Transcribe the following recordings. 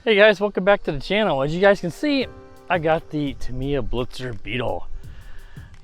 Hey guys, welcome back to the channel. As you guys can see, I got the Tamiya Blitzer Beetle.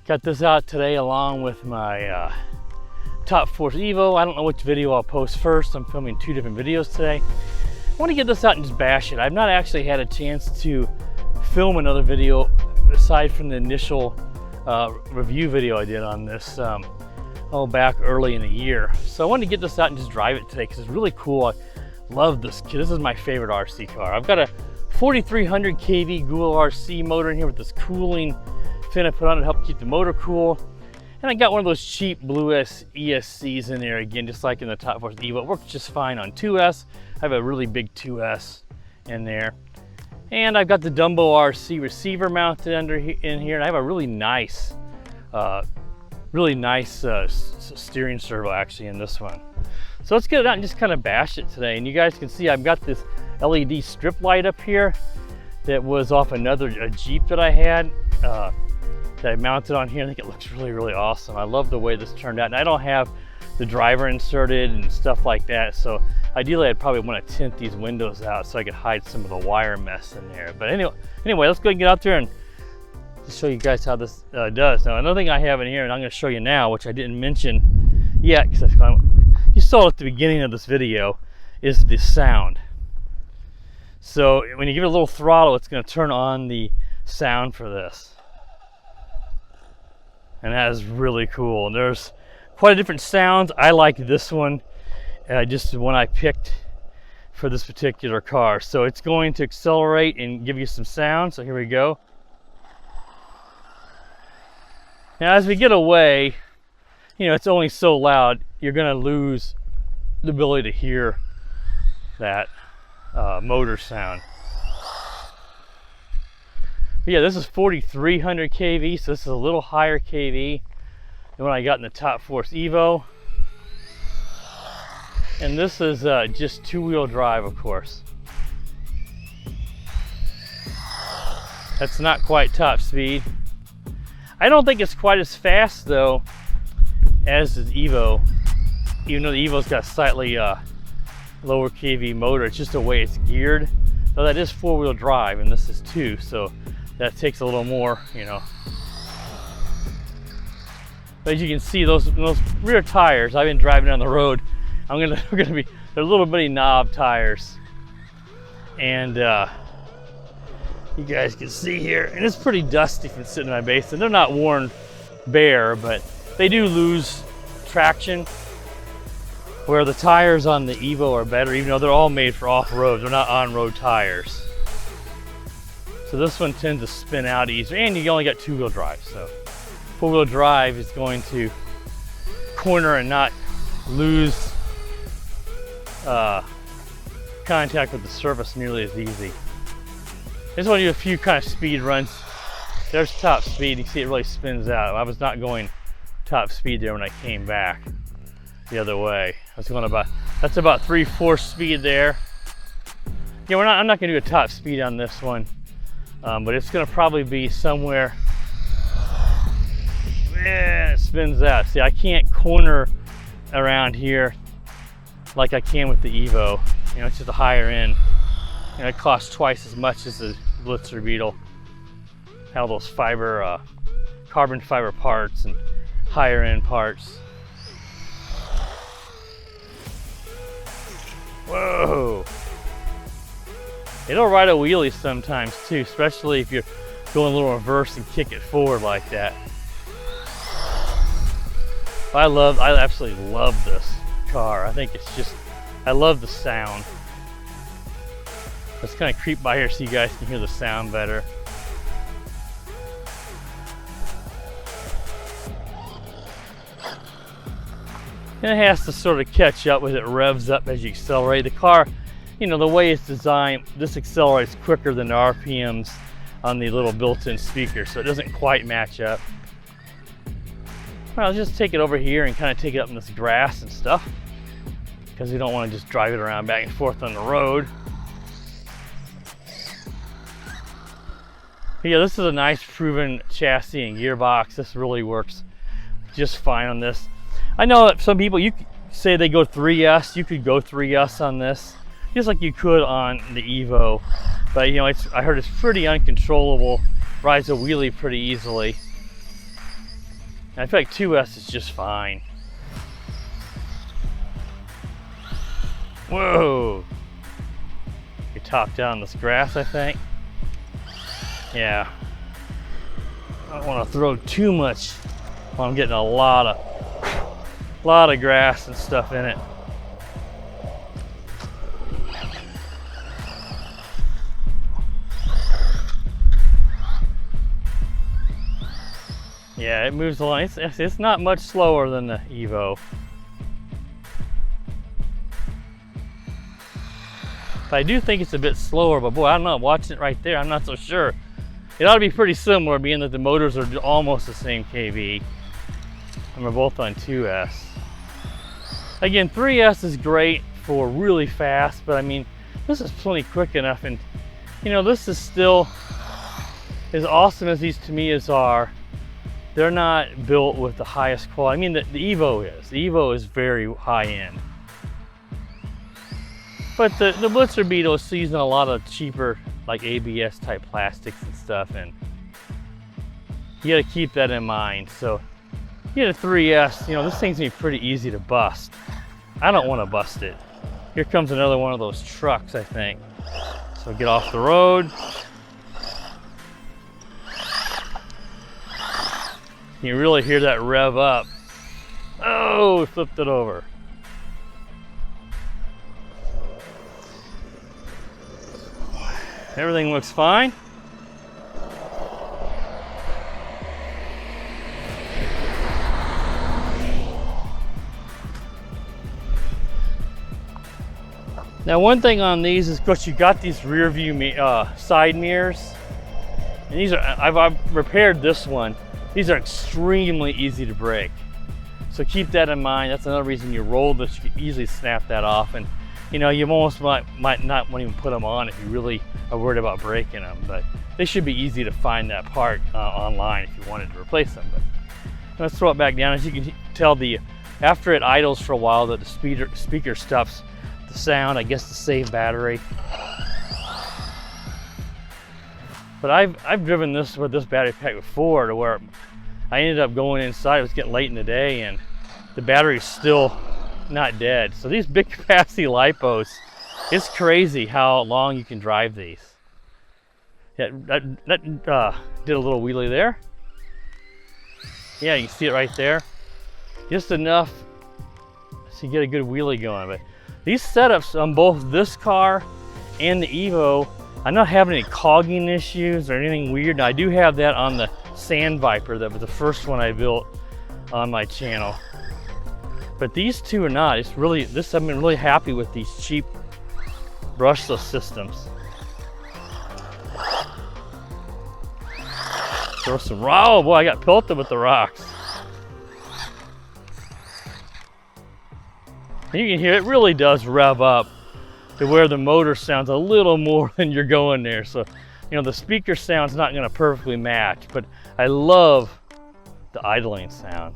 Got this out today along with my Top Force Evo. I don't know which video I'll post first. I'm filming two different videos today. I want to get this out and just bash it. I've not actually had a chance to film another video aside from the initial review video I did on this back early in the year. So I wanted to get this out and just drive it today because it's really cool. I love this kit. This is my favorite RC car. I've got a 4300 kV GoolRC motor in here with this cooling fin I put on it to help keep the motor cool. And I got one of those cheap Brushless ESCs in there again, just like in the Top Force Evo. It works just fine on 2S. I have a really big 2S in there. And I've got the DumboRC receiver mounted in here. And I have a really nice steering servo actually in this one. So let's get it out and just kind of bash it today. And you guys can see I've got this LED strip light up here that was off a Jeep that I had that I mounted on here. I think it looks really, really awesome. I love the way this turned out. And I don't have the driver inserted and stuff like that. So ideally I'd probably want to tint these windows out so I could hide some of the wire mess in there. But anyway, let's go and get out there and just show you guys how this does. Now another thing I have in here, and I'm going to show you now, which I didn't mention yet because you saw it at the beginning of this video, is the sound. So when you give it a little throttle, it's going to turn on the sound for this. And that is really cool. And there's quite a different sounds. I like this one, just the one I picked for this particular car. So it's going to accelerate and give you some sound. So here we go. Now as we get away, you know, it's only so loud, you're going to lose the ability to hear that motor sound. But yeah, this is 4300 kV, so this is a little higher kV than what I got in the Top Force Evo. And this is just two-wheel drive, of course. That's not quite top speed. I don't think it's quite as fast though as the Evo, even though the Evo's got a slightly lower kV motor. It's just the way it's geared. Though that is four-wheel drive and this is two, so that takes a little more, you know. But as you can see, those rear tires, I've been driving down the road. They're little bitty knob tires, and you guys can see here, and it's pretty dusty from sitting in my basement. They're not worn bare, but they do lose traction, where the tires on the Evo are better, even though they're all made for off-road. They're not on-road tires. So this one tends to spin out easier, and you only got two-wheel drive. So four-wheel drive is going to corner and not lose contact with the surface nearly as easy. I just want to do a few kind of speed runs. There's top speed. You see it really spins out. I was not going top speed there when I came back the other way. I was going that's about 3/4 speed there. Yeah, I'm not going to do a top speed on this one, but it's going to probably be somewhere. Man, it spins out. See, I can't corner around here like I can with the Evo. You know, it's just a higher end. You know, it costs twice as much as the Blitzer Beetle. Have those carbon fiber parts and higher end parts. Whoa! It'll ride a wheelie sometimes too, especially if you're going a little reverse and kick it forward like that. I absolutely love this car. I think it's just, I love the sound. Let's kind of creep by here so you guys can hear the sound better. And it has to sort of catch up with it, revs up as you accelerate. The car, you know, the way it's designed, this accelerates quicker than the RPMs on the little built-in speaker, so it doesn't quite match up. All right, I'll just take it over here and kind of take it up in this grass and stuff, because we don't want to just drive it around back and forth on the road. But yeah, this is a nice proven chassis and gearbox. This really works just fine on this. I know that some people, you say they go 3S, you could go 3S on this. just like you could on the Evo. But you know, I heard it's pretty uncontrollable, rides a wheelie pretty easily. And I feel like 2S is just fine. Whoa! You top down this grass, I think. Yeah. I don't want to throw too much while I'm getting a lot of grass and stuff in it. Yeah, it moves along. It's not much slower than the Evo. But I do think it's a bit slower, but boy, I don't know, watching it right there, I'm not so sure. It ought to be pretty similar, being that the motors are almost the same kV. And we're both on 2S. Again, 3S is great for really fast, but I mean, this is plenty quick enough, and you know, this is still, as awesome as these Tamiyas are, they're not built with the highest quality. I mean, the Evo is. The Evo is very high end. But the Blitzer Beetle is using a lot of cheaper, like ABS type plastics and stuff, and you gotta keep that in mind. So, you get a 3S, you know, this thing's gonna be pretty easy to bust. I don't wanna bust it. Here comes another one of those trucks, I think. So get off the road. You really hear that rev up. Oh, flipped it over. Everything looks fine. Now, one thing on these is, of course, you got these rear view side mirrors, and these are, I've repaired this one. These are extremely easy to break, so keep that in mind. That's another reason you roll this. You can easily snap that off, and you know, you almost might not want to even put them on if you really are worried about breaking them, but they should be easy to find that part online if you wanted to replace them. But let's throw it back down. As you can tell, after it idles for a while, that the speaker stops the sound, I guess, to save battery. But I've driven this with this battery pack before, to where I ended up going inside. It was getting late in the day, and the battery's still not dead. So these big capacity lipos, it's crazy how long you can drive these. Yeah, that did a little wheelie there. Yeah, you can see it right there. Just enough so you get a good wheelie going. But these setups on both this car and the Evo, I'm not having any cogging issues or anything weird. Now, I do have that on the Sand Viper. That was the first one I built on my channel. But these two are not. It's really, I've been really happy with these cheap brushless systems. Throw some, oh boy, I got pelted with the rocks. And you can hear it really does rev up to where the motor sounds a little more than you're going there. So, you know, the speaker sound's not gonna perfectly match, but I love the idling sound.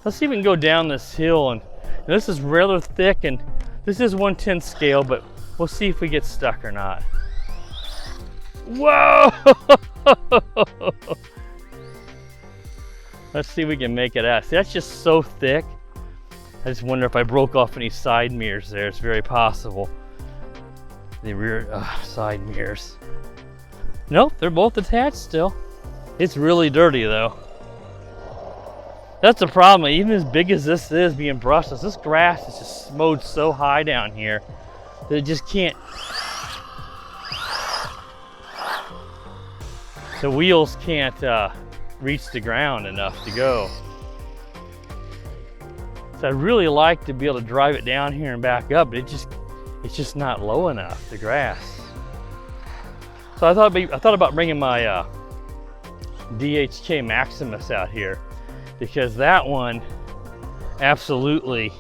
Let's see if we can go down this hill, and this is rather thick, and this is 1/10 scale, but we'll see if we get stuck or not. Whoa! Let's see if we can make it out. See, that's just so thick. I just wonder if I broke off any side mirrors there. It's very possible. The rear side mirrors. Nope, they're both attached still. It's really dirty though. That's the problem. Even as big as this is being brushless, this grass is just mowed so high down here that it just can't. The wheels can't reach the ground enough to go. So I'd really like to be able to drive it down here and back up, but it's just not low enough, the grass. So I thought about bringing my DHK Maximus out here, because that one absolutely,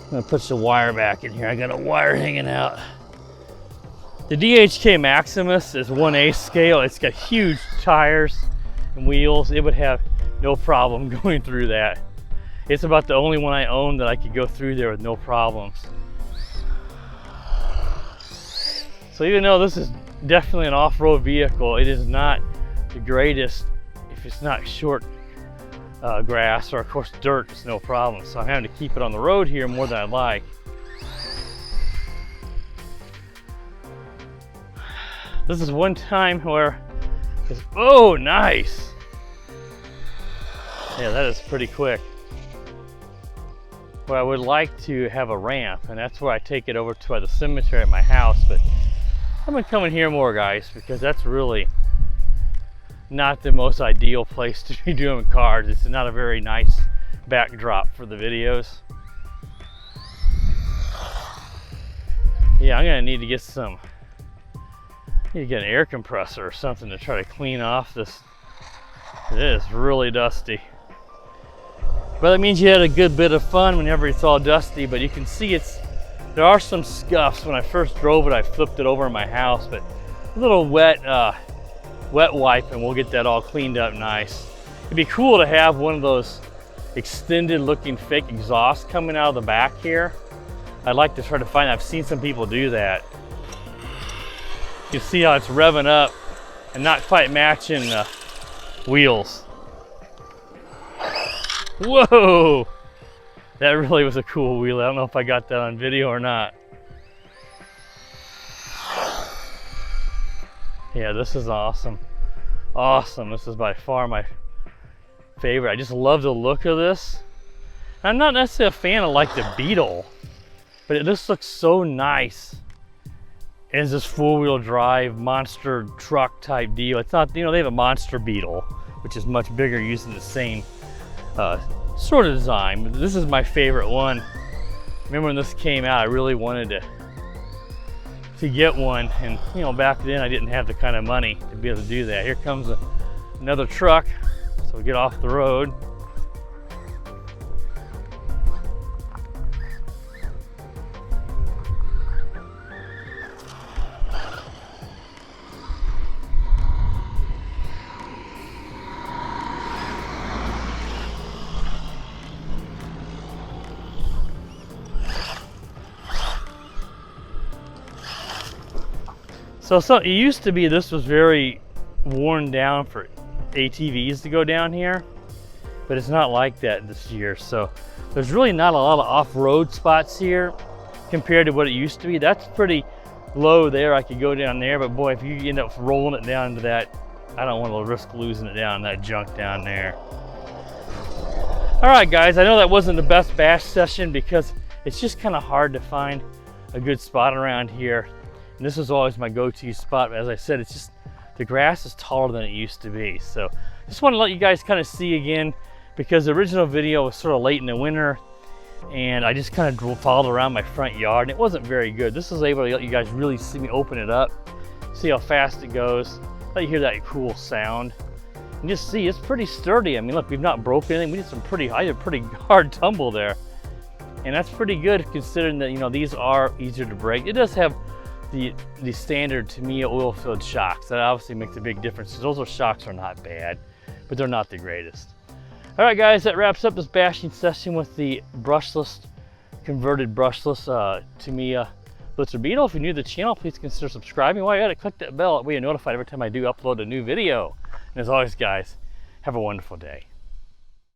I'm gonna put the wire back in here. I got a wire hanging out. The DHK Maximus is 1/8 scale. It's got huge tires and wheels. It would have no problem going through that. It's about the only one I own that I could go through there with no problems. So even though this is definitely an off-road vehicle, it is not the greatest if it's not short grass, or of course dirt. It's no problem. So I'm having to keep it on the road here more than I'd like. This is one time where it's, oh, nice. Yeah, that is pretty quick. Where I would like to have a ramp, and that's where I take it over to the cemetery at my house, but I'm gonna come in here more, guys, because that's really not the most ideal place to be doing cars. It's not a very nice backdrop for the videos. Yeah, I'm gonna need to get an air compressor or something to try to clean off this. It is really dusty. But that means you had a good bit of fun whenever it's all dusty, but you can see there are some scuffs. When I first drove it, I flipped it over in my house, but a little wet wipe and we'll get that all cleaned up nice. It'd be cool to have one of those extended looking fake exhausts coming out of the back here. I'd like to try to find, I've seen some people do that. You can see how it's revving up and not quite matching the wheels. Whoa! That really was a cool wheel. I don't know if I got that on video or not. Yeah, this is awesome. Awesome. This is by far my favorite. I just love the look of this. I'm not necessarily a fan of like the Beetle, but this looks so nice. It's this four-wheel drive monster truck type deal. It's not, you know, they have a monster Beetle, which is much bigger, using the same sort of design. But this is my favorite one. Remember when this came out, I really wanted to get one, and you know, back then I didn't have the kind of money to be able to do that. Here comes another truck, so we get off the road. So it used to be this was very worn down for ATVs to go down here, but it's not like that this year. So there's really not a lot of off-road spots here compared to what it used to be. That's pretty low there. I could go down there, but boy, if you end up rolling it down into that, I don't want to risk losing it down, that junk down there. All right, guys, I know that wasn't the best bash session because it's just kind of hard to find a good spot around here. And this is always my go-to spot. But as I said, it's just, the grass is taller than it used to be. So just want to let you guys kind of see again, because the original video was sort of late in the winter and I just kind of followed around my front yard and it wasn't very good. This is able to let you guys really see me open it up, see how fast it goes, let you hear that cool sound. And just see, it's pretty sturdy. I mean, look, we've not broken anything. I did a pretty hard tumble there. And that's pretty good considering that, you know, these are easier to break. It does have the standard Tamiya oil-filled shocks. That obviously makes a big difference. Those shocks are not bad, but they're not the greatest. All right, guys, that wraps up this bashing session with the converted brushless Tamiya Blitzer Beetle. If you're new to the channel, please consider subscribing. While you're at it, click that bell. That way you're notified every time I do upload a new video. And as always, guys, have a wonderful day.